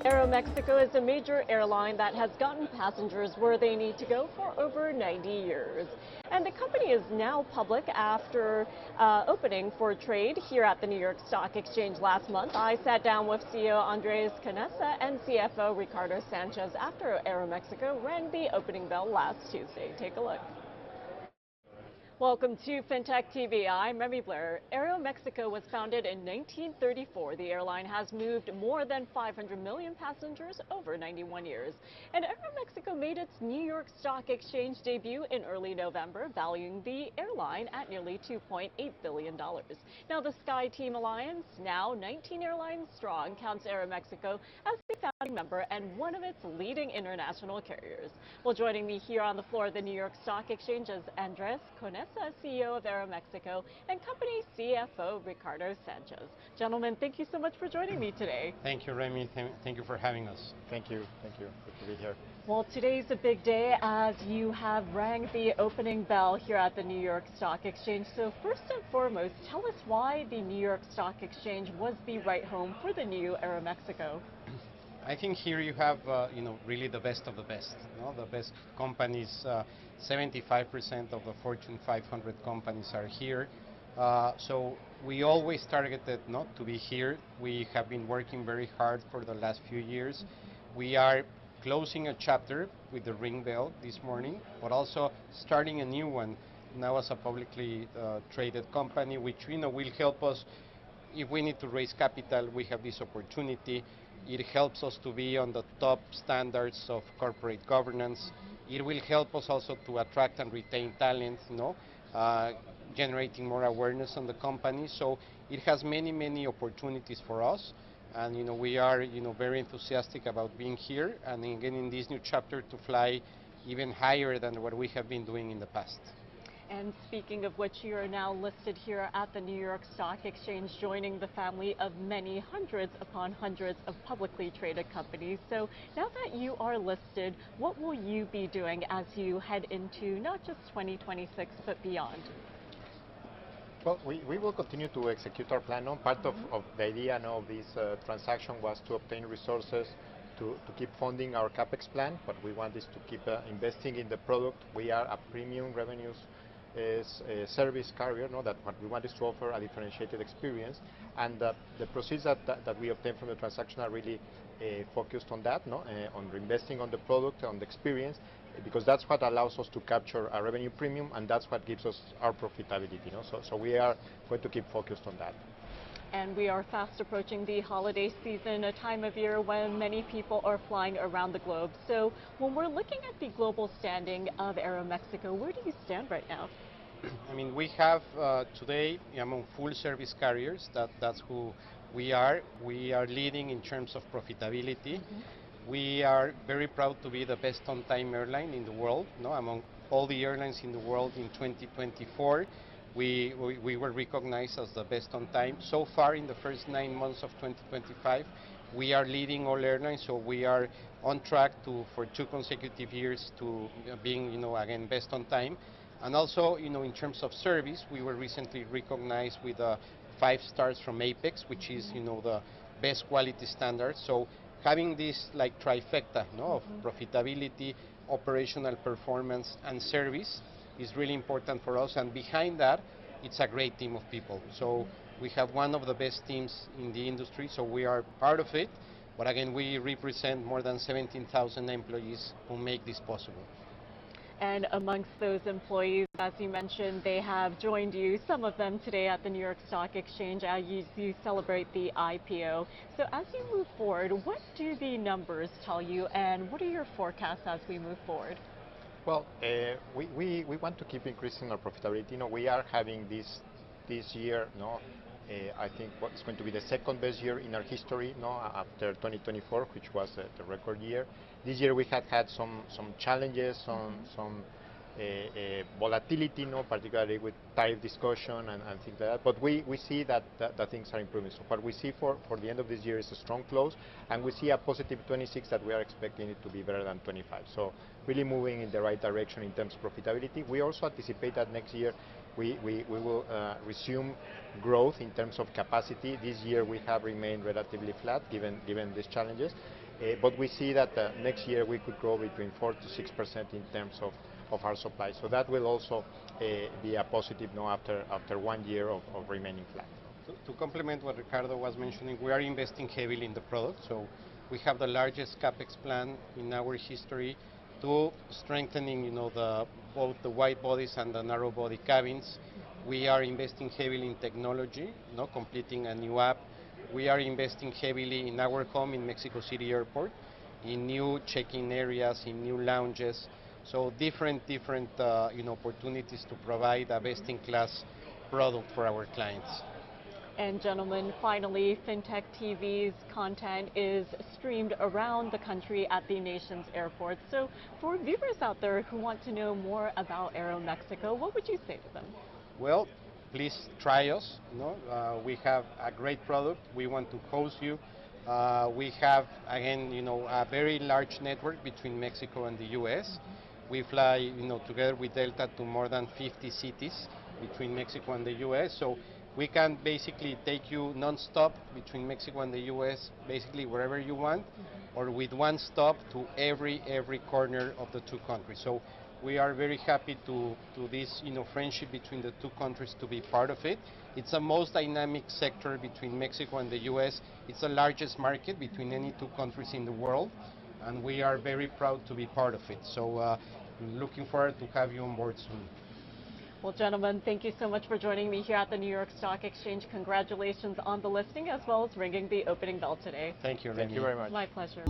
Aeroméxico is a major airline that has gotten passengers where they need to go for over 90 years. And the company is now public after opening for trade here at the New York Stock Exchange last month. I sat down with CEO Andrés Conesa and CFO Ricardo Sánchez after Aeroméxico rang the opening bell last Tuesday. Take a look. Welcome to FinTech TV. I'm Remy Blair. Aeroméxico was founded in 1934. The airline has moved more than 500 million passengers over 91 years. And Aeroméxico made its New York Stock Exchange debut in early November, valuing the airline at nearly $2.8 billion. Now, the SkyTeam Alliance, now 19 airlines strong, counts Aeroméxico as the founding member and one of its leading international carriers. Well, joining me here on the floor of the New York Stock Exchange is Andrés Conesa, CEO of Aeroméxico, and company CFO Ricardo Sánchez. Gentlemen, thank you so much for joining me today. Thank you, Remy. Thank you for having us. Thank you. Good to be here. Well, today's a big day as you have rang the opening bell here at the New York Stock Exchange. So first and foremost, tell us why the New York Stock Exchange was the right home for the new Aeroméxico. I think here you have, really the best of the best. The best companies, 75% of the Fortune 500 companies are here. So we always targeted not to be here. We have been working very hard for the last few years. We are closing a chapter with the ring bell this morning, but also starting a new one now as a publicly traded company, which will help us. If we need to raise capital, we have this opportunity. It helps us to be on the top standards of corporate governance. It will help us also to attract and retain talent, generating more awareness on the company. So it has many opportunities for us. And we are very enthusiastic about being here and again in this new chapter to fly even higher than what we have been doing in the past. And speaking of which, you are now listed here at the New York Stock Exchange, joining the family of many hundreds upon hundreds of publicly traded companies. So now that you are listed, what will you be doing as you head into not just 2026, but beyond? Well, we will continue to execute our plan. Part of the idea of this transaction was to obtain resources to keep funding our CapEx plan, but we want this to keep investing in the product. We are a premium revenues service carrier, that what we want is to offer a differentiated experience, and the proceeds that we obtain from the transaction are really focused on that, on reinvesting on the product, on the experience, because that's what allows us to capture a revenue premium, and that's what gives us our profitability. So we are going to keep focused on that. And we are fast approaching the holiday season, a time of year when many people are flying around the globe. So when we're looking at the global standing of Aeroméxico, where do you stand right now? I mean, we have today among full service carriers, that's who we are. We are leading in terms of profitability. We are very proud to be the best on-time airline in the world. Among all the airlines in the world in 2024, we were recognized as the best on time. So far in the first 9 months of 2025, we are leading all airlines, so we are on track for 2 consecutive years to being, again, best on time. And also, in terms of service, we were recently recognized with 5 stars from Apex, which is, the best quality standard. So having this like trifecta, of profitability, operational performance, and service is really important for us. And behind that, it's a great team of people. So we have one of the best teams in the industry, so we are part of it. But again, we represent more than 17,000 employees who make this possible. And amongst those employees, as you mentioned, they have joined you, some of them today at the New York Stock Exchange as you celebrate the IPO. So as you move forward, what do the numbers tell you, and what are your forecasts as we move forward? Well, we want to keep increasing our profitability. We are having this year, I think it's going to be the second best year in our history, after 2024, which was the record year. This year we had some challenges, some volatility, particularly with tariff discussion and things like that. But we see that things are improving. So what we see for the end of this year is a strong close, and we see a positive 26 that we are expecting it to be better than 25. So really moving in the right direction in terms of profitability. We also anticipate that next year we will resume growth in terms of capacity. This year we have remained relatively flat given these challenges, but we see that next year we could grow between 4 to 6% in terms of our supply. So that will also be a positive after 1 year of remaining flat. To complement what Ricardo was mentioning, we are investing heavily in the product. So we have the largest capex plan in our history to strengthening, both the wide bodies and the narrow body cabins. We are investing heavily in technology, completing a new app. We are investing heavily in our home in Mexico City Airport, in new check-in areas, in new lounges. So different opportunities to provide a best-in-class product for our clients. And gentlemen, finally, FinTech TV's content is streamed around the country at the nation's airports. So for viewers out there who want to know more about Aeroméxico, what would you say to them? Well, please try us. We have a great product. We want to host you. We have, again, a very large network between Mexico and the U.S. We fly, together with Delta to more than 50 cities between Mexico and the U.S. So we can basically take you non-stop between Mexico and the U.S., basically wherever you want, or with one stop to every corner of the two countries. So we are very happy to this friendship between the two countries to be part of it. It's the most dynamic sector between Mexico and the U.S. It's the largest market between any two countries in the world, and we are very proud to be part of it. So looking forward to have you on board soon. Well, gentlemen, thank you so much for joining me here at the New York Stock Exchange. Congratulations on the listing as well as ringing the opening bell today. Thank you, Renee. Thank you very much. My pleasure.